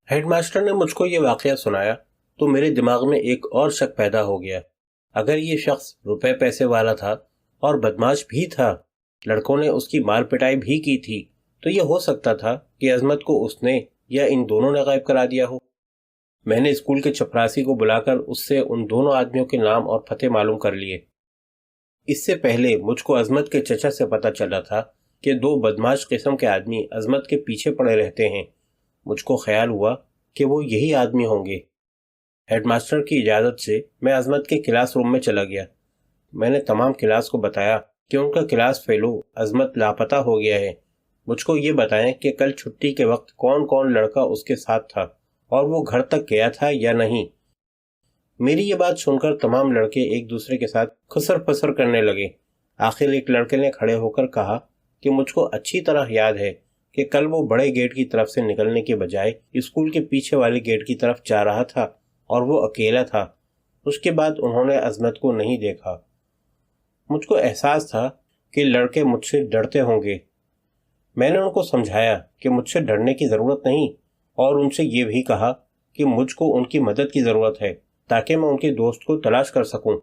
Head master نے مجھ کو یہ واقعہ سنایا تو میرے دماغ میں ایک اور شک پیدا ہو گیا۔ اگر یہ شخص روپے پیسے والا تھا اور بدماش بھی تھا، لڑکوں نے اس کی مار پٹائی بھی کی تھی، تو یہ ہو سکتا تھا کہ عظمت کو اس نے یا ان دونوں نے غائب کرا دیا ہو۔ میں نے اسکول کے چپراسی کو بلا کر اس سے ان دونوں آدمیوں کے نام اور پتے معلوم کر لیے۔ اس سے پہلے مجھ کو عظمت کے چچا سے پتہ چلا تھا کہ دو بدماش قسم کے آدمی عظمت کے پیچھے پڑے رہتے ہیں۔ مجھ کو خیال ہوا کہ وہ یہی آدمی ہوں گے۔ ہیڈ ماسٹر کی اجازت سے میں عظمت کے کلاس روم میں چلا گیا۔ میں نے تمام کلاس کو بتایا کہ ان کا کلاس فیلو عظمت لاپتہ ہو گیا ہے۔ مجھ کو یہ بتائیں کہ کل چھٹی کے وقت کون کون لڑکا اس کے ساتھ تھا اور وہ گھر تک گیا تھا یا نہیں۔ میری یہ بات سن کر تمام لڑکے ایک دوسرے کے ساتھ خسر پسر کرنے لگے۔ آخر ایک لڑکے نے کھڑے ہو کر کہا کہ مجھ کو اچھی طرح یاد ہے کہ کل وہ بڑے گیٹ کی طرف سے نکلنے کے بجائے اسکول کے پیچھے والے گیٹ کی طرف جا رہا تھا اور وہ اکیلا تھا۔ اس کے بعد انہوں نے عظمت کو نہیں دیکھا۔ مجھ کو احساس تھا کہ لڑکے مجھ سے ڈرتے ہوں گے۔ میں نے ان کو سمجھایا کہ مجھ سے ڈرنے کی ضرورت نہیں، اور ان سے یہ بھی کہا کہ مجھ کو ان کی مدد کی ضرورت ہے تاکہ میں ان کے دوست کو تلاش کر سکوں۔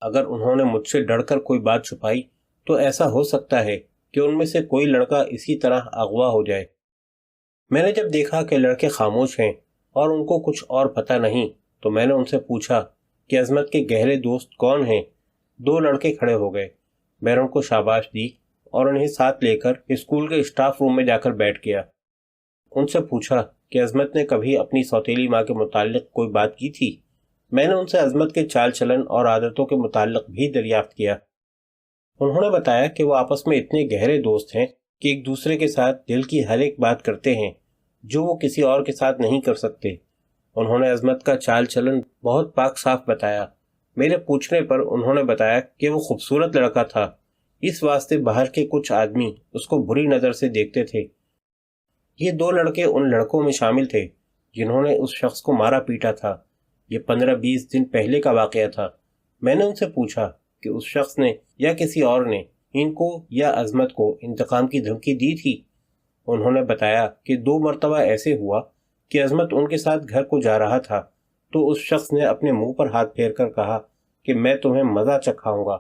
اگر انہوں نے مجھ سے ڈر کر کوئی بات چھپائی تو ایسا ہو سکتا ہے کہ ان میں سے کوئی لڑکا اسی طرح اغوا ہو جائے۔ میں نے جب دیکھا کہ لڑکے خاموش ہیں اور ان کو کچھ اور پتہ نہیں تو میں نے ان سے پوچھا کہ عظمت کے گہرے دوست کون ہیں۔ دو لڑکے کھڑے ہو گئے۔ میں نے ان کو شاباش دی اور انہیں ساتھ لے کر اسکول کے اسٹاف روم میں جا کر بیٹھ گیا۔ ان سے پوچھا کہ عظمت نے کبھی اپنی سوتیلی ماں کے متعلق کوئی بات کی تھی۔ میں نے ان سے عظمت کے چال چلن اور عادتوں کے متعلق بھی دریافت کیا۔ انہوں نے بتایا کہ وہ آپس میں اتنے گہرے دوست ہیں کہ ایک دوسرے کے ساتھ دل کی ہر ایک بات کرتے ہیں جو وہ کسی اور کے ساتھ نہیں کر سکتے۔ انہوں نے عظمت کا چال چلن بہت پاک صاف بتایا۔ میرے پوچھنے پر انہوں نے بتایا کہ وہ خوبصورت لڑکا تھا، اس واسطے باہر کے کچھ آدمی اس کو بری نظر سے دیکھتے تھے۔ یہ دو لڑکے ان لڑکوں میں شامل تھے جنہوں نے اس شخص کو مارا پیٹا تھا۔ یہ 15-20 دن پہلے کا واقعہ تھا۔ میں نے ان سے پوچھا کہ اس شخص نے یا کسی اور نے ان کو یا عظمت کو انتقام کی دھمکی دی تھی۔ انہوں نے بتایا کہ 2 مرتبہ ایسے ہوا کہ عظمت ان کے ساتھ گھر کو جا رہا تھا تو اس شخص نے اپنے منہ پر ہاتھ پھیر کر کہا کہ میں تمہیں مزہ چکھاؤں گا۔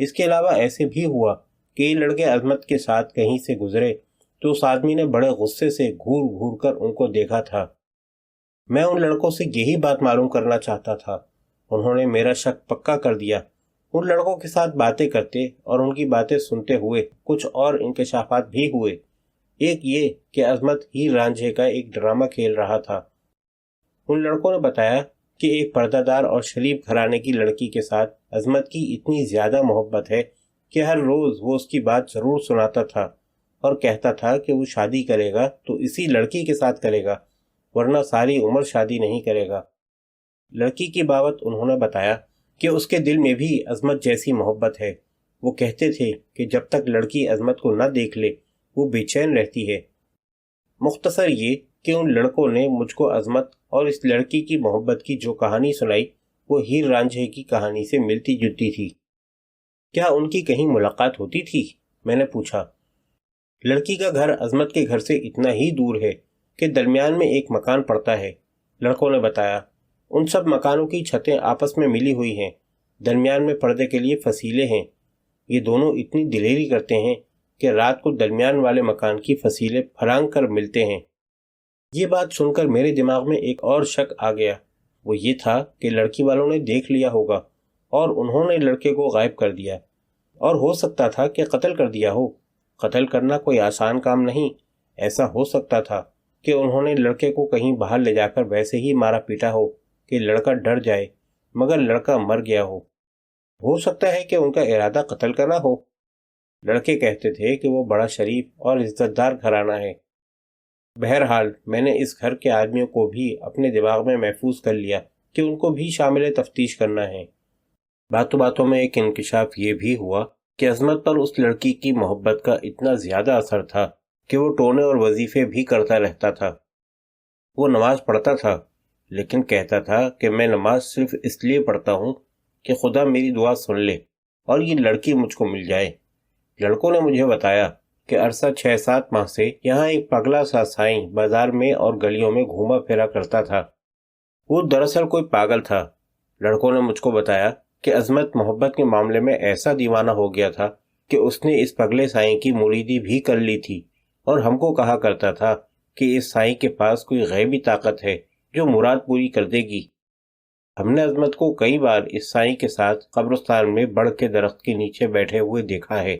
اس کے علاوہ ایسے بھی ہوا کہ یہ لڑکے عظمت کے ساتھ کہیں سے گزرے تو اس آدمی نے بڑے غصے سے گھور گھور کر ان کو دیکھا تھا۔ میں ان لڑکوں سے یہی بات معلوم کرنا چاہتا تھا۔ انہوں نے میرا شک پکا کر دیا۔ ان لڑکوں کے ساتھ باتیں کرتے اور ان کی باتیں سنتے ہوئے کچھ اور انکشافات بھی ہوئے۔ ایک یہ کہ عظمت ہیر رانجھے کا ایک ڈرامہ کھیل رہا تھا۔ ان لڑکوں نے بتایا کہ ایک پردہ دار اور شریف گھرانے کی لڑکی کے ساتھ عظمت کی اتنی زیادہ محبت ہے کہ ہر روز وہ اس کی بات ضرور سناتا تھا اور کہتا تھا کہ وہ شادی کرے گا تو اسی لڑکی کے ساتھ کرے گا، ورنہ ساری عمر شادی نہیں کرے گا۔ لڑکی کی بابت انہوں نے بتایا کہ اس کے دل میں بھی عظمت جیسی محبت ہے۔ وہ کہتے تھے کہ جب تک لڑکی عظمت کو نہ دیکھ لے وہ بے چین رہتی ہے۔ مختصر یہ کہ ان لڑکوں نے مجھ کو عظمت اور اس لڑکی کی محبت کی جو کہانی سنائی وہ ہیر رانجھے کی کہانی سے ملتی جلتی تھی۔ کیا ان کی کہیں ملاقات ہوتی تھی؟ میں نے پوچھا۔ لڑکی کا گھر عظمت کے گھر سے اتنا ہی دور ہے کہ درمیان میں ایک مکان پڑتا ہے، لڑکوں نے بتایا۔ ان سب مکانوں کی چھتیں آپس میں ملی ہوئی ہیں، درمیان میں پردے کے لیے فصیلیں ہیں۔ یہ دونوں اتنی دلیری کرتے ہیں کہ رات کو درمیان والے مکان کی فصیلیں پھرانگ کر ملتے ہیں۔ یہ بات سن کر میرے دماغ میں ایک اور شک آ گیا۔ وہ یہ تھا کہ لڑکی والوں نے دیکھ لیا ہوگا اور انہوں نے لڑکے کو غائب کر دیا، اور ہو سکتا تھا کہ قتل کر دیا ہو۔ قتل کرنا کوئی آسان کام نہیں۔ ایسا ہو سکتا تھا کہ انہوں نے لڑکے کو کہیں باہر لے جا کر ویسے ہی مارا پیٹا ہو کہ لڑکا ڈر جائے مگر لڑکا مر گیا ہو سکتا ہے کہ ان کا ارادہ قتل کرنا ہو۔ لڑکے کہتے تھے کہ وہ بڑا شریف اور عزت دار گھرانہ ہے۔ بہرحال میں نے اس گھر کے آدمیوں کو بھی اپنے دماغ میں محفوظ کر لیا کہ ان کو بھی شامل تفتیش کرنا ہے۔ باتوں باتوں میں ایک انکشاف یہ بھی ہوا کہ عظمت پر اس لڑکی کی محبت کا اتنا زیادہ اثر تھا کہ وہ ٹونے اور وظیفے بھی کرتا رہتا تھا۔ وہ نماز پڑھتا تھا لیکن کہتا تھا کہ میں نماز صرف اس لیے پڑھتا ہوں کہ خدا میری دعا سن لے اور یہ لڑکی مجھ کو مل جائے۔ لڑکوں نے مجھے بتایا کہ عرصہ 6-7 ماہ سے یہاں ایک پگلا سا سائیں بازار میں اور گلیوں میں گھوما پھرا کرتا تھا۔ وہ دراصل کوئی پاگل تھا۔ لڑکوں نے مجھ کو بتایا کہ عظمت محبت کے معاملے میں ایسا دیوانہ ہو گیا تھا کہ اس نے اس پگلے سائیں کی مریدی بھی کر لی تھی، اور ہم کو کہا کرتا تھا کہ اس سائیں کے پاس کوئی غیبی طاقت ہے جو مراد پوری کر دے گی۔ ہم نے عظمت کو کئی بار اس سائیں کے ساتھ قبرستان میں بڑھ کے درخت کے نیچے بیٹھے ہوئے دیکھا ہے۔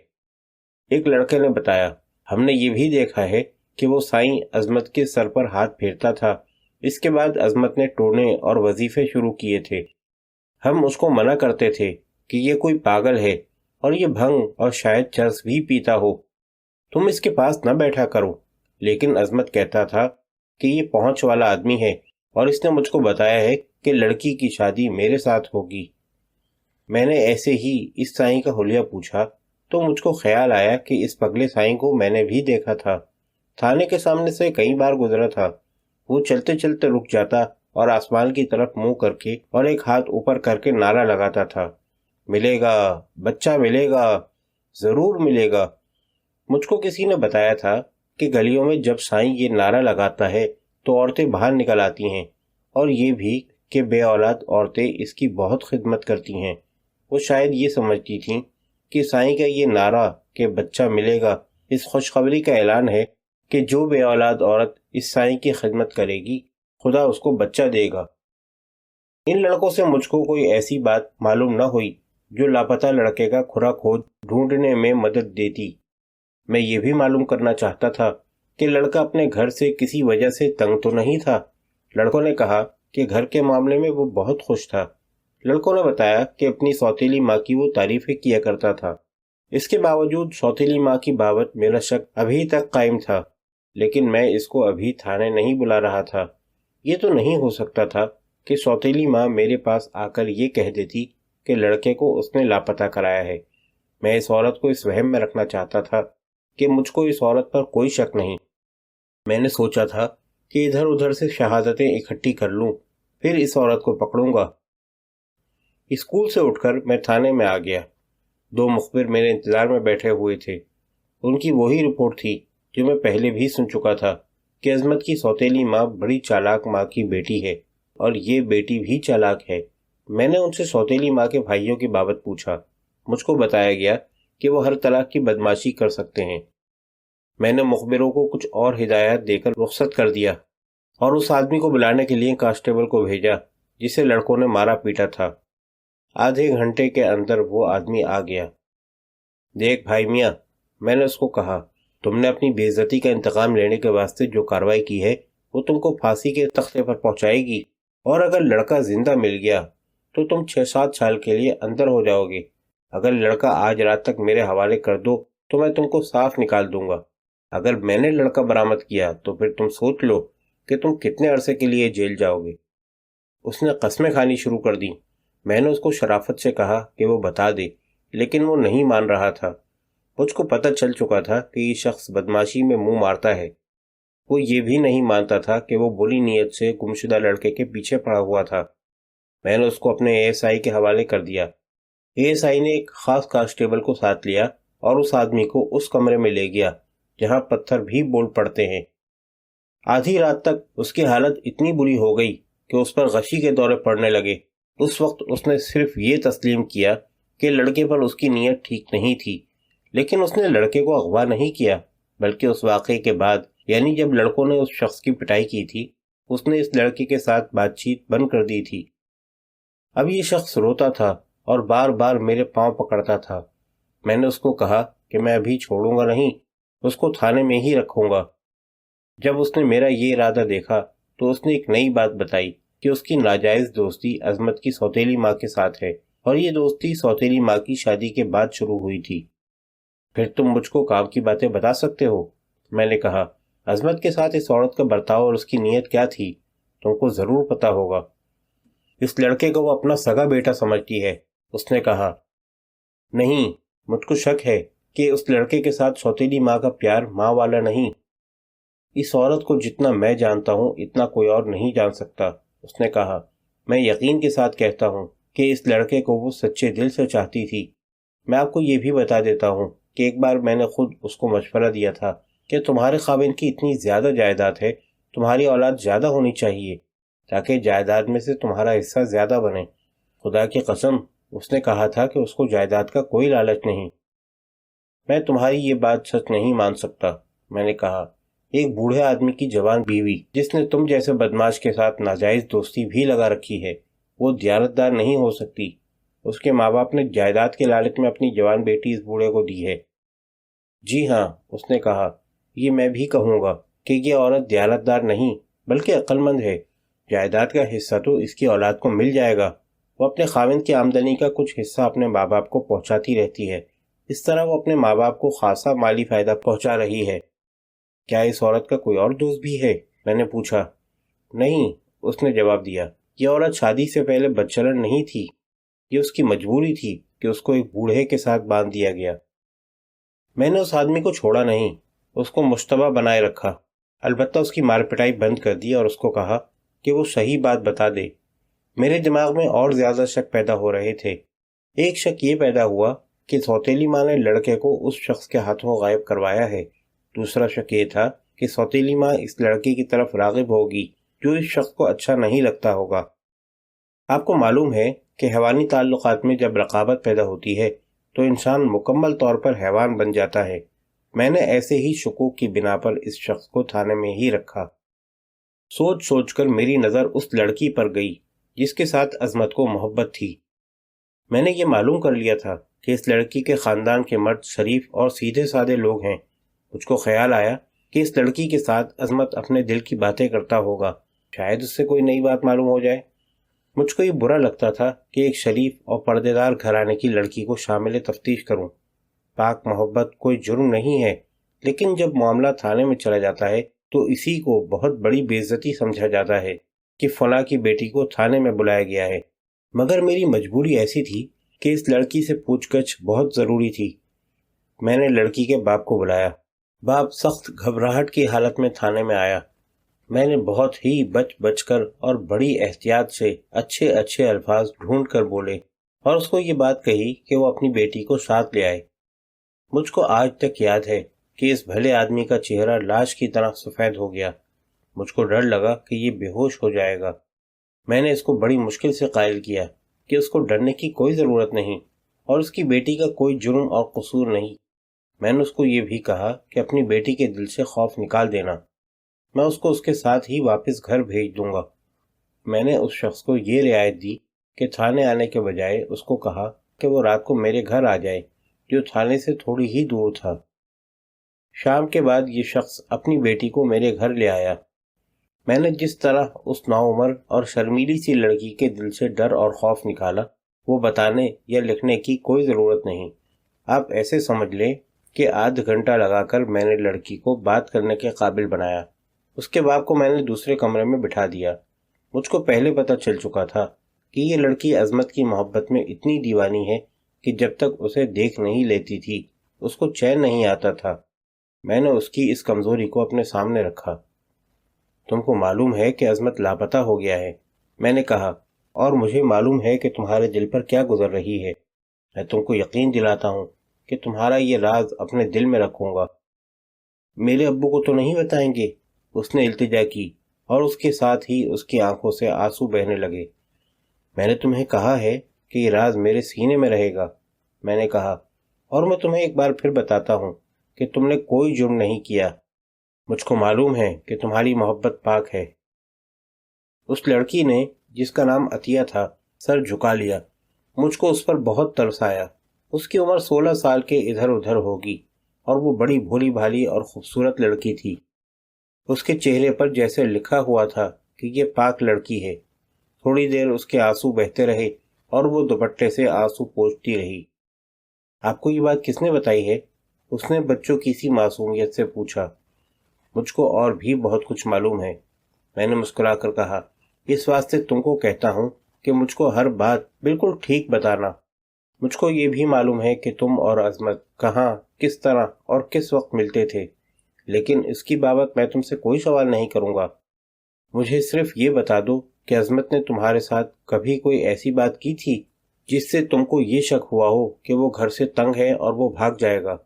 ایک لڑکے نے بتایا، ہم نے یہ بھی دیکھا ہے کہ وہ سائیں عظمت کے سر پر ہاتھ پھیرتا تھا۔ اس کے بعد عظمت نے ٹونے اور وظیفے شروع کیے تھے۔ ہم اس کو منع کرتے تھے کہ یہ کوئی پاگل ہے اور یہ بھنگ اور شاید چرس بھی پیتا ہو، تم اس کے پاس نہ بیٹھا کرو، لیکن عظمت کہتا تھا کہ یہ پہنچ والا آدمی ہے اور اس نے مجھ کو بتایا ہے کہ لڑکی کی شادی میرے ساتھ ہوگی۔ میں نے ایسے ہی اس سائیں کا حلیہ پوچھا تو مجھ کو خیال آیا کہ اس پگلے سائیں کو میں نے بھی دیکھا تھا۔ تھانے کے سامنے سے کئی بار گزرا تھا۔ وہ چلتے چلتے رک جاتا اور آسمان کی طرف منہ کر کے اور ایک ہاتھ اوپر کر کے نعرہ لگاتا تھا، ملے گا، بچہ ملے گا، ضرور ملے گا۔ مجھ کو کسی نے بتایا تھا کہ گلیوں میں جب سائیں یہ نعرہ لگاتا ہے تو عورتیں باہر نکل آتی ہیں، اور یہ بھی کہ بے اولاد عورتیں اس کی بہت خدمت کرتی ہیں۔ وہ شاید یہ سمجھتی تھیں کہ سائیں کا یہ نعرہ کہ بچہ ملے گا اس خوشخبری کا اعلان ہے کہ جو بے اولاد عورت اس سائیں کی خدمت کرے گی خدا اس کو بچہ دے گا۔ ان لڑکوں سے مجھ کو کوئی ایسی بات معلوم نہ ہوئی جو لاپتہ لڑکے کا کھرا کھود ڈھونڈنے میں مدد دیتی۔ میں یہ بھی معلوم کرنا چاہتا تھا کہ لڑکا اپنے گھر سے کسی وجہ سے تنگ تو نہیں تھا۔ لڑکوں نے کہا کہ گھر کے معاملے میں وہ بہت خوش تھا۔ لڑکوں نے بتایا کہ اپنی سوتیلی ماں کی وہ تعریفیں کیا کرتا تھا۔ اس کے باوجود سوتیلی ماں کی بابت میرا شک ابھی تک قائم تھا، لیکن میں اس کو ابھی تھانے نہیں بلا رہا تھا۔ یہ تو نہیں ہو سکتا تھا کہ سوتیلی ماں میرے پاس آ کر یہ کہہ دیتی کہ لڑکے کو اس نے لاپتہ کرایا ہے۔ میں اس عورت کو اس وہم میں رکھنا چاہتا تھا کہ مجھ کو اس عورت پر کوئی شک نہیں۔ میں نے سوچا تھا کہ ادھر ادھر سے شہادتیں اکٹھی کر لوں، پھر اس عورت کو پکڑوں گا۔ اسکول سے اٹھ کر میں تھانے میں آ گیا۔ 2 مخبر میرے انتظار میں بیٹھے ہوئے تھے۔ ان کی وہی رپورٹ تھی جو میں پہلے بھی سن چکا تھا کہ عظمت کی سوتیلی ماں بڑی چالاک ماں کی بیٹی ہے، اور یہ بیٹی بھی چالاک ہے۔ میں نے ان سے سوتیلی ماں کے بھائیوں کی بابت پوچھا۔ مجھ کو بتایا گیا کہ وہ ہر طرح کی بدماشی کر سکتے ہیں۔ میں نے مخبروں کو کچھ اور ہدایات دے کر رخصت کر دیا اور اس آدمی کو بلانے کے لیے کانسٹیبل کو بھیجا جسے لڑکوں نے مارا پیٹا تھا۔ آدھے گھنٹے کے اندر وہ آدمی آ گیا۔ دیکھ بھائی میاں، میں نے اس کو کہا، تم نے اپنی بے عزتی کا انتقام لینے کے واسطے جو کارروائی کی ہے وہ تم کو پھانسی کے تختے پر پہنچائے گی، اور اگر لڑکا زندہ مل گیا تو تم 6-7 سال کے لیے اندر ہو جاؤ گے۔ اگر لڑکا آج رات تک میرے حوالے کر دو تو میں تم کو صاف نکال دوں گا۔ اگر میں نے لڑکا برآمد کیا تو پھر تم سوچ لو کہ تم کتنے عرصے کے لیے جیل جاؤ گے۔ اس نے قسمیں کھانی شروع کر دیں۔ میں نے اس کو شرافت سے کہا کہ وہ بتا دے، لیکن وہ نہیں مان رہا تھا۔ مجھ کو پتہ چل چکا تھا کہ یہ شخص بدماشی میں منہ مارتا ہے۔ وہ یہ بھی نہیں مانتا تھا کہ وہ بری نیت سے گمشدہ لڑکے کے پیچھے پڑا ہوا تھا۔ میں نے اس کو اپنے ASI کے حوالے کر دیا۔ ASI نے ایک خاص کانسٹیبل کو ساتھ لیا اور اس آدمی کو اس کمرے میں لے گیا جہاں پتھر بھی بول پڑتے ہیں۔ آدھی رات تک اس کی حالت اتنی بری ہو گئی کہ اس پر غشی کے دورے پڑنے لگے۔ اس وقت اس نے صرف یہ تسلیم کیا کہ لڑکے پر اس کی نیت ٹھیک نہیں تھی، لیکن اس نے لڑکے کو اغوا نہیں کیا، بلکہ اس واقعے کے بعد، یعنی جب لڑکوں نے اس شخص کی پٹائی کی تھی، اس نے اس لڑکے کے ساتھ بات چیت بند کر دی تھی۔ اب یہ شخص روتا تھا اور بار بار میرے پاؤں پکڑتا تھا۔ میں نے اس کو کہا کہ میں ابھی چھوڑوں گا نہیں، اس کو تھانے میں ہی رکھوں گا۔ جب اس نے میرا یہ ارادہ دیکھا تو اس نے ایک نئی بات بتائی کہ اس کی ناجائز دوستی عظمت کی سوتیلی ماں کے ساتھ ہے، اور یہ دوستی سوتیلی ماں کی شادی کے بعد شروع ہوئی تھی۔ پھر تم مجھ کو کام کی باتیں بتا سکتے ہو؟ میں نے کہا، عظمت کے ساتھ اس عورت کا برتاؤ اور اس کی نیت کیا تھی تم کو ضرور پتا ہوگا۔ اس لڑکے کو وہ اپنا سگا بیٹا سمجھتی ہے۔ اس نے کہا، نہیں، مجھ کو شک ہے کہ اس لڑکے کے ساتھ سوتیلی ماں کا پیار ماں والا نہیں۔ اس عورت کو جتنا میں جانتا ہوں اتنا کوئی اور نہیں جان سکتا۔ اس نے کہا، میں یقین کے ساتھ کہتا ہوں کہ اس لڑکے کو وہ سچے دل سے چاہتی تھی۔ میں آپ کو یہ بھی بتا دیتا ہوں کہ ایک بار میں نے خود اس کو مشورہ دیا تھا کہ تمہارے خاوند کی اتنی زیادہ جائیداد ہے، تمہاری اولاد زیادہ ہونی چاہیے تاکہ جائیداد میں سے تمہارا حصہ زیادہ بنے۔ خدا کی قسم، اس نے کہا تھا کہ اس کو جائیداد کا کوئی لالچ نہیں۔ میں تمہاری یہ بات سچ نہیں مان سکتا، میں نے کہا۔ ایک بوڑھے آدمی کی جوان بیوی جس نے تم جیسے بدماش کے ساتھ ناجائز دوستی بھی لگا رکھی ہے، وہ دیانتدار نہیں ہو سکتی۔ اس کے ماں باپ نے جائیداد کے لالچ میں اپنی جوان بیٹی اس بوڑھے کو دی ہے۔ جی ہاں، اس نے کہا، یہ میں بھی کہوں گا کہ یہ عورت دیانتدار نہیں بلکہ عقل مند ہے۔ جائیداد کا حصہ تو اس کی اولاد کو مل جائے گا۔ وہ اپنے خاوند کی آمدنی کا کچھ حصہ اپنے ماں باپ کو پہنچاتی رہتی ہے۔ اس طرح وہ اپنے ماں باپ کو خاصا مالی فائدہ پہنچا رہی ہے۔ کیا اس عورت کا کوئی اور دوست بھی ہے؟ میں نے پوچھا۔ نہیں، اس نے جواب دیا، یہ عورت شادی سے پہلے بدچلن نہیں تھی، یہ اس کی مجبوری تھی کہ اس کو ایک بوڑھے کے ساتھ باندھ دیا گیا۔ میں نے اس آدمی کو چھوڑا نہیں، اس کو مشتبہ بنائے رکھا، البتہ اس کی مار پٹائی بند کر دی اور اس کو کہا کہ وہ صحیح بات بتا دے۔ میرے دماغ میں اور زیادہ شک پیدا ہو رہے تھے۔ ایک شک یہ پیدا ہوا کہ سوتیلی ماں نے لڑکے کو اس شخص کے ہاتھوں غائب کروایا ہے۔ دوسرا شک یہ تھا کہ سوتیلی ماں اس لڑکی کی طرف راغب ہوگی جو اس شخص کو اچھا نہیں لگتا ہوگا۔ آپ کو معلوم ہے کہ حیوانی تعلقات میں جب رقابت پیدا ہوتی ہے تو انسان مکمل طور پر حیوان بن جاتا ہے۔ میں نے ایسے ہی شکوک کی بنا پر اس شخص کو تھانے میں ہی رکھا۔ سوچ سوچ کر میری نظر اس لڑکی پر گئی جس کے ساتھ عظمت کو محبت تھی۔ میں نے یہ معلوم کر لیا تھا کہ اس لڑکی کے خاندان کے مرد شریف اور سیدھے سادے لوگ ہیں۔ مجھ کو خیال آیا کہ اس لڑکی کے ساتھ عظمت اپنے دل کی باتیں کرتا ہوگا، شاید اس سے کوئی نئی بات معلوم ہو جائے۔ مجھ کو یہ برا لگتا تھا کہ ایک شریف اور پردے دار گھرانے کی لڑکی کو شامل تفتیش کروں۔ پاک محبت کوئی جرم نہیں ہے، لیکن جب معاملہ تھانے میں چلا جاتا ہے تو اسی کو بہت بڑی بے عزتی سمجھا جاتا ہے کہ فلاں کی بیٹی کو تھانے میں بلایا گیا ہے۔ مگر میری مجبوری ایسی تھی کہ اس لڑکی سے پوچھ گچھ بہت ضروری تھی۔ میں نے لڑکی کے باپ کو بلایا۔ باپ سخت گھبراہٹ کی حالت میں تھانے میں آیا۔ میں نے بہت ہی بچ بچ کر اور بڑی احتیاط سے اچھے اچھے الفاظ ڈھونڈ کر بولے اور اس کو یہ بات کہی کہ وہ اپنی بیٹی کو ساتھ لے آئے۔ مجھ کو آج تک یاد ہے کہ اس بھلے آدمی کا چہرہ لاش کی طرح سفید ہو گیا۔ مجھ کو ڈر لگا کہ یہ بے ہوش ہو جائے گا۔ میں نے اس کو بڑی مشکل سے قائل کیا کہ اس کو ڈرنے کی کوئی ضرورت نہیں اور اس کی بیٹی کا کوئی جرم اور قصور نہیں۔ میں نے اس کو یہ بھی کہا کہ اپنی بیٹی کے دل سے خوف نکال دینا، میں اس کو اس کے ساتھ ہی واپس گھر بھیج دوں گا۔ میں نے اس شخص کو یہ رعایت دی کہ تھانے آنے کے بجائے اس کو کہا کہ وہ رات کو میرے گھر آ جائے جو تھانے سے تھوڑی ہی دور تھا۔ شام کے بعد یہ شخص اپنی بیٹی کو میرے گھر لے آیا۔ میں نے جس طرح اس نوعمر اور شرمیلی سی لڑکی کے دل سے ڈر اور خوف نکالا وہ بتانے یا لکھنے کی کوئی ضرورت نہیں۔ آپ ایسے سمجھ لیں کہ آدھ گھنٹہ لگا کر میں نے لڑکی کو بات کرنے کے قابل بنایا۔ اس کے باپ کو میں نے دوسرے کمرے میں بٹھا دیا۔ مجھ کو پہلے پتہ چل چکا تھا کہ یہ لڑکی عظمت کی محبت میں اتنی دیوانی ہے کہ جب تک اسے دیکھ نہیں لیتی تھی اس کو چین نہیں آتا تھا۔ میں نے اس کی اس کمزوری کو اپنے سامنے رکھا۔ تم کو معلوم ہے کہ عظمت لاپتہ ہو گیا ہے، میں نے کہا، اور مجھے معلوم ہے کہ تمہارے دل پر کیا گزر رہی ہے۔ میں تم کو یقین دلاتا ہوں کہ تمہارا یہ راز اپنے دل میں رکھوں گا۔ میرے ابو کو تو نہیں بتائیں گے؟ اس نے التجا کی اور اس کے ساتھ ہی اس کی آنکھوں سے آنسو بہنے لگے۔ میں نے تمہیں کہا ہے کہ یہ راز میرے سینے میں رہے گا، میں نے کہا، اور میں تمہیں ایک بار پھر بتاتا ہوں کہ تم نے کوئی جرم نہیں کیا۔ مجھ کو معلوم ہے کہ تمہاری محبت پاک ہے۔ اس لڑکی نے جس کا نام عطیہ تھا سر جھکا لیا۔ مجھ کو اس پر بہت ترس آیا۔ اس کی عمر 16 سال کے ادھر ادھر ہوگی اور وہ بڑی بھولی بھالی اور خوبصورت لڑکی تھی۔ اس کے چہرے پر جیسے لکھا ہوا تھا کہ یہ پاک لڑکی ہے۔ تھوڑی دیر اس کے آنسو بہتے رہے اور وہ دوپٹے سے آنسو پوچھتی رہی۔ آپ کو یہ بات کس نے بتائی ہے؟ اس نے بچوں کی سی معصومیت سے پوچھا۔ مجھ کو اور بھی بہت کچھ معلوم ہے، میں نے مسکرا کر کہا، اس واسطے تم کو کہتا ہوں کہ مجھ کو ہر بات بالکل ٹھیک بتانا۔ مجھ کو یہ بھی معلوم ہے کہ تم اور عظمت کہاں، کس طرح اور کس وقت ملتے تھے، لیکن اس کی بابت میں تم سے کوئی سوال نہیں کروں گا۔ مجھے صرف یہ بتا دو کہ عظمت نے تمہارے ساتھ کبھی کوئی ایسی بات کی تھی جس سے تم کو یہ شک ہوا ہو کہ وہ گھر سے تنگ ہے اور وہ بھاگ جائے گا۔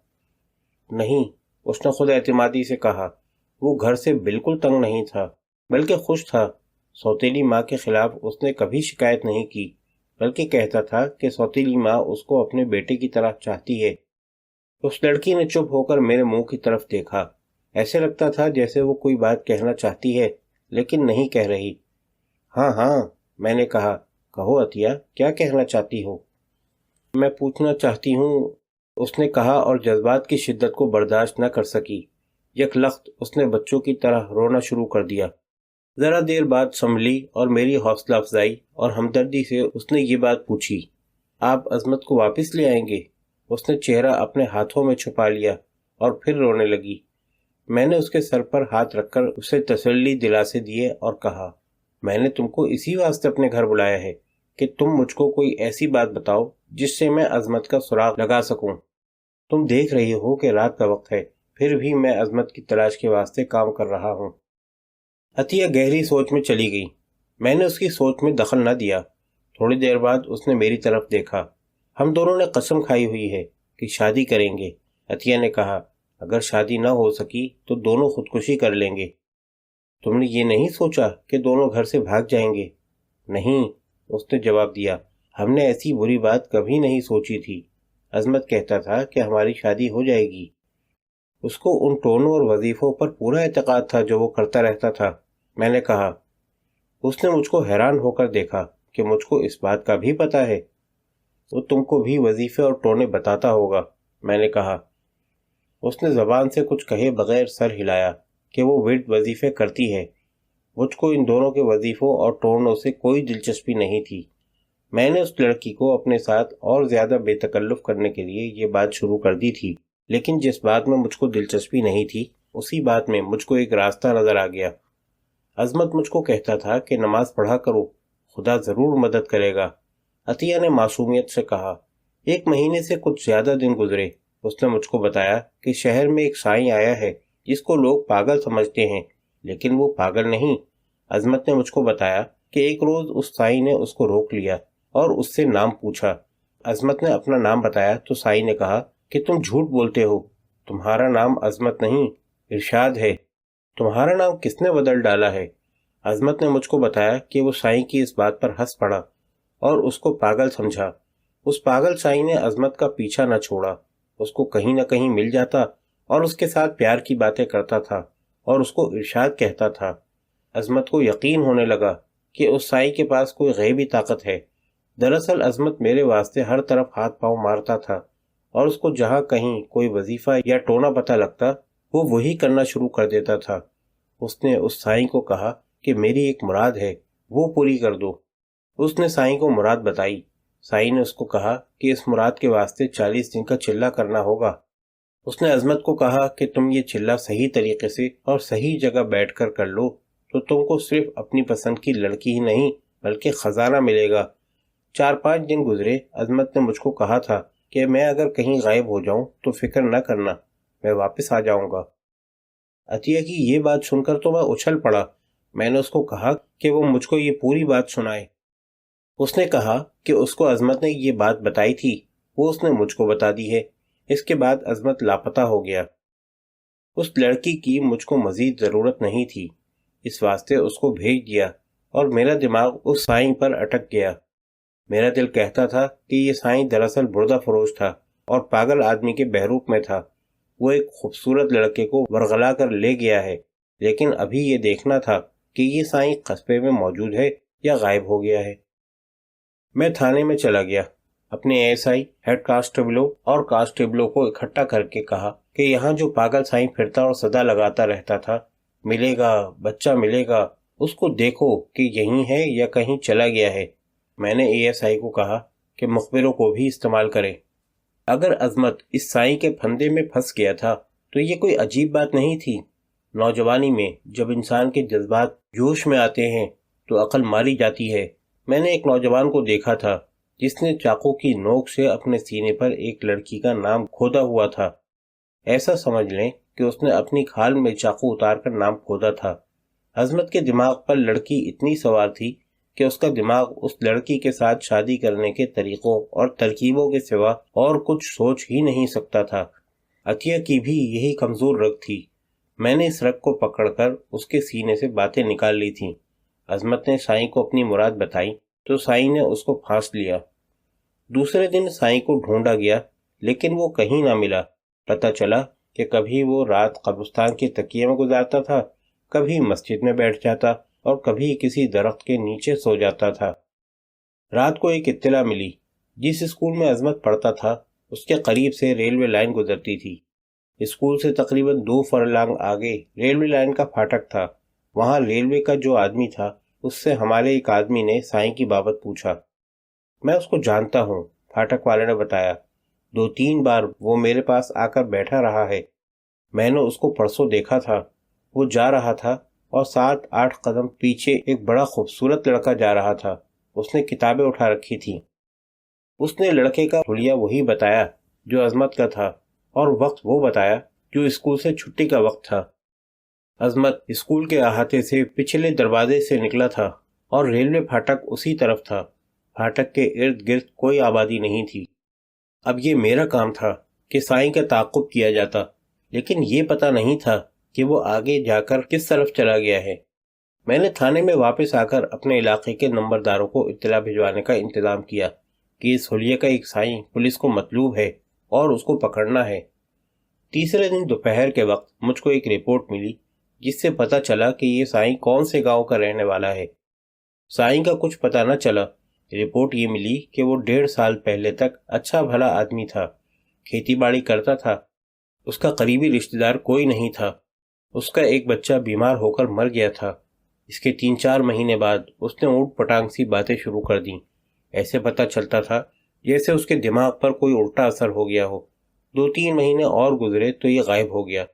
نہیں، اس نے خود اعتمادی سے کہا۔ وہ گھر سے بالکل تنگ نہیں تھا، بلکہ خوش تھا۔ سوتیلی ماں کے خلاف اس نے کبھی شکایت نہیں کی، بلکہ کہتا تھا کہ سوتیلی ماں اس کو اپنے بیٹے کی طرح چاہتی ہے۔ اس لڑکی نے چپ ہو کر میرے منہ کی طرف دیکھا۔ ایسے لگتا تھا جیسے وہ کوئی بات کہنا چاہتی ہے لیکن نہیں کہہ رہی۔ ہاں ہاں، میں نے کہا، کہو عطیہ، کیا کہنا چاہتی ہو؟ میں پوچھنا چاہتی ہوں، اس نے کہا اور جذبات کی شدت کو برداشت نہ کر سکی۔ یک لخت اس نے بچوں کی طرح رونا شروع کر دیا۔ ذرا دیر بعد سنبھلی اور میری حوصلہ افزائی اور ہمدردی سے اس نے یہ بات پوچھی، آپ عظمت کو واپس لے آئیں گے؟ اس نے چہرہ اپنے ہاتھوں میں چھپا لیا اور پھر رونے لگی۔ میں نے اس کے سر پر ہاتھ رکھ کر اسے تسلی دلاسے دیے اور کہا، میں نے تم کو اسی واسطے اپنے گھر بلایا ہے کہ تم مجھ کو کوئی ایسی بات بتاؤ جس سے میں عظمت کا سراغ لگا سکوں۔ تم دیکھ رہی ہو کہ رات کا وقت ہے، پھر بھی میں عظمت کی تلاش کے واسطے کام کر رہا ہوں۔ عطیہ گہری سوچ میں چلی گئی۔ میں نے اس کی سوچ میں دخل نہ دیا۔ تھوڑی دیر بعد اس نے میری طرف دیکھا۔ ہم دونوں نے قسم کھائی ہوئی ہے کہ شادی کریں گے، عطیہ نے کہا۔ اگر شادی نہ ہو سکی تو دونوں خودکشی کر لیں گے۔ تم نے یہ نہیں سوچا کہ دونوں گھر سے بھاگ جائیں گے؟ نہیں، اس نے جواب دیا، ہم نے ایسی بری بات کبھی نہیں سوچی تھی۔ عظمت کہتا تھا کہ ہماری شادی ہو جائے گی۔ اس کو ان ٹونوں اور وظیفوں پر پورا اعتقاد تھا جو وہ کرتا رہتا تھا۔ میں نے کہا۔ اس نے مجھ کو حیران ہو کر دیکھا کہ مجھ کو اس بات کا بھی پتہ ہے۔ وہ تم کو بھی وظیفے اور ٹونے بتاتا ہوگا، میں نے کہا۔ اس نے زبان سے کچھ کہے بغیر سر ہلایا کہ وہ ورد وظیفے کرتی ہے۔ مجھ کو ان دونوں کے وظیفوں اور ٹونوں سے کوئی دلچسپی نہیں تھی۔ میں نے اس لڑکی کو اپنے ساتھ اور زیادہ بے تکلف کرنے کے لیے یہ بات شروع کر دی تھی، لیکن جس بات میں مجھ کو دلچسپی نہیں تھی اسی بات میں مجھ کو ایک راستہ نظر آ گیا۔ عظمت مجھ کو کہتا تھا کہ نماز پڑھا کرو، خدا ضرور مدد کرے گا۔ عطیہ نے معصومیت سے کہا۔ 1 مہینے سے کچھ زیادہ دن گزرے۔ اس نے مجھ کو بتایا کہ شہر میں ایک سائیں آیا ہے جس کو لوگ پاگل سمجھتے ہیں، لیکن وہ پاگل نہیں۔ عظمت نے مجھ کو بتایا کہ ایک روز اس سائیں نے اس کو روک لیا اور اس سے نام پوچھا۔ عظمت نے اپنا نام بتایا تو سائیں نے کہا کہ تم جھوٹ بولتے ہو، تمہارا نام عظمت نہیں، ارشاد ہے۔ تمہارا نام کس نے بدل ڈالا ہے؟ عظمت نے مجھ کو بتایا کہ وہ سائیں کی اس بات پر ہنس پڑا اور اس کو پاگل سمجھا۔ اس پاگل سائیں نے عظمت کا پیچھا نہ چھوڑا، اس کو کہیں نہ کہیں مل جاتا اور اس کے ساتھ پیار کی باتیں کرتا تھا اور اس کو ارشاد کہتا تھا۔ عظمت کو یقین ہونے لگا کہ اس سائیں کے پاس کوئی غیبی طاقت ہے۔ دراصل عظمت میرے واسطے ہر طرف ہاتھ پاؤں مارتا تھا اور اس کو جہاں کہیں کوئی وظیفہ یا ٹونا پتہ لگتا وہ وہی کرنا شروع کر دیتا تھا۔ اس نے اس سائیں کو کہا کہ میری ایک مراد ہے، وہ پوری کر دو۔ اس نے سائیں کو مراد بتائی۔ سائیں نے اس کو کہا کہ اس مراد کے واسطے 40 دن کا چلہ کرنا ہوگا۔ اس نے عظمت کو کہا کہ تم یہ چلہ صحیح طریقے سے اور صحیح جگہ بیٹھ کر لو تو تم کو صرف اپنی پسند کی لڑکی ہی نہیں بلکہ خزانہ ملے گا۔ 4-5 دن گزرے۔ عظمت نے مجھ کو کہا تھا کہ میں اگر کہیں غائب ہو جاؤں تو فکر نہ کرنا، میں واپس آ جاؤں گا۔ عطیہ کی یہ بات سن کر تو میں اچھل پڑا۔ میں نے اس کو کہا کہ وہ مجھ کو یہ پوری بات سنائے۔ اس نے کہا کہ اس کو عظمت نے یہ بات بتائی تھی، وہ اس نے مجھ کو بتا دی ہے۔ اس کے بعد عظمت لاپتہ ہو گیا۔ اس لڑکی کی مجھ کو مزید ضرورت نہیں تھی، اس واسطے اس کو بھیج دیا اور میرا دماغ اس سائیں پر اٹک گیا۔ میرا دل کہتا تھا کہ یہ سائیں دراصل بردہ فروش تھا اور پاگل آدمی کے بہروپ میں تھا۔ وہ ایک خوبصورت لڑکے کو ورغلا کر لے گیا ہے، لیکن ابھی یہ دیکھنا تھا کہ یہ سائیں قصبے میں موجود ہے یا غائب ہو گیا ہے۔ میں تھانے میں چلا گیا۔ اپنے ASI، ہیڈ کانسٹیبلوں اور کانسٹیبلوں کو اکٹھا کر کے کہا کہ یہاں جو پاگل سائیں پھرتا اور صدا لگاتا رہتا تھا، ملے گا، بچہ ملے گا، اس کو دیکھو کہ یہیں ہے یا کہیں چلا گیا ہے۔ میں نے ASI کو کہا کہ مخبروں کو بھی استعمال کرے۔ اگر عظمت اس سائیں کے پھندے میں پھنس گیا تھا تو یہ کوئی عجیب بات نہیں تھی۔ نوجوانی میں جب انسان کے جذبات جوش میں آتے ہیں تو عقل ماری جاتی ہے۔ میں نے ایک نوجوان کو دیکھا تھا جس نے چاقو کی نوک سے اپنے سینے پر ایک لڑکی کا نام کھودا ہوا تھا۔ ایسا سمجھ لیں کہ اس نے اپنی کھال میں چاقو اتار کر نام کھودا تھا۔ عظمت کے دماغ پر لڑکی اتنی سوار تھی کہ اس کا دماغ اس لڑکی کے ساتھ شادی کرنے کے طریقوں اور ترکیبوں کے سوا اور کچھ سوچ ہی نہیں سکتا تھا۔ عطیہ کی بھی یہی کمزور رگ تھی۔ میں نے اس رگ کو پکڑ کر اس کے سینے سے باتیں نکال لی تھیں۔ عظمت نے سائیں کو اپنی مراد بتائی تو سائیں نے اس کو پھانس لیا۔ دوسرے دن سائیں کو ڈھونڈا گیا لیکن وہ کہیں نہ ملا۔ پتہ چلا کہ کبھی وہ رات قبرستان کے تکیے میں گزارتا تھا، کبھی مسجد میں بیٹھ جاتا اور کبھی کسی درخت کے نیچے سو جاتا تھا۔ رات کو ایک اطلاع ملی، جس اسکول میں عظمت پڑھتا تھا اس کے قریب سے ریلوے لائن گزرتی تھی۔ اسکول سے تقریباً 2 فرلانگ آگے ریلوے لائن کا پھاٹک تھا۔ وہاں ریلوے کا جو آدمی تھا اس سے ہمارے ایک آدمی نے سائیں کی بابت پوچھا۔ میں اس کو جانتا ہوں، پھاٹک والے نے بتایا۔ 2-3 بار وہ میرے پاس آ کر بیٹھا رہا ہے۔ میں نے اس کو پرسوں دیکھا تھا، وہ جا رہا تھا اور 7-8 قدم پیچھے ایک بڑا خوبصورت لڑکا جا رہا تھا۔ اس نے کتابیں اٹھا رکھی تھیں۔ اس نے لڑکے کا حلیہ وہی بتایا جو عظمت کا تھا، اور وقت وہ بتایا جو اسکول سے چھٹی کا وقت تھا۔ عظمت اسکول کے احاطے سے پچھلے دروازے سے نکلا تھا اور ریلوے پھاٹک اسی طرف تھا۔ پھاٹک کے ارد گرد کوئی آبادی نہیں تھی۔ اب یہ میرا کام تھا کہ سائیں کا تعاقب کیا جاتا، لیکن یہ پتہ نہیں تھا کہ وہ آگے جا کر کس طرف چلا گیا ہے۔ میں نے تھانے میں واپس آ کر اپنے علاقے کے نمبرداروں کو اطلاع بھجوانے کا انتظام کیا کہ اس حلیے کا ایک سائیں پولیس کو مطلوب ہے اور اس کو پکڑنا ہے۔ تیسرے دن دوپہر کے وقت مجھ کو ایک رپورٹ ملی جس سے پتہ چلا کہ یہ سائیں کون سے گاؤں کا رہنے والا ہے۔ سائیں کا کچھ پتہ نہ چلا۔ رپورٹ یہ ملی کہ وہ 1.5 سال پہلے تک اچھا بھلا آدمی تھا، کھیتی باڑی کرتا تھا، اس کا قریبی رشتہ دار کوئی نہیں تھا۔ اس کا ایک بچہ بیمار ہو کر مر گیا تھا۔ اس کے 3-4 مہینے بعد اس نے اوٹ پٹانگ سی باتیں شروع کر دیں۔ ایسے پتہ چلتا تھا جیسے اس کے دماغ پر کوئی الٹا اثر ہو گیا ہو۔ 2-3 مہینے اور گزرے تو یہ غائب ہو گیا۔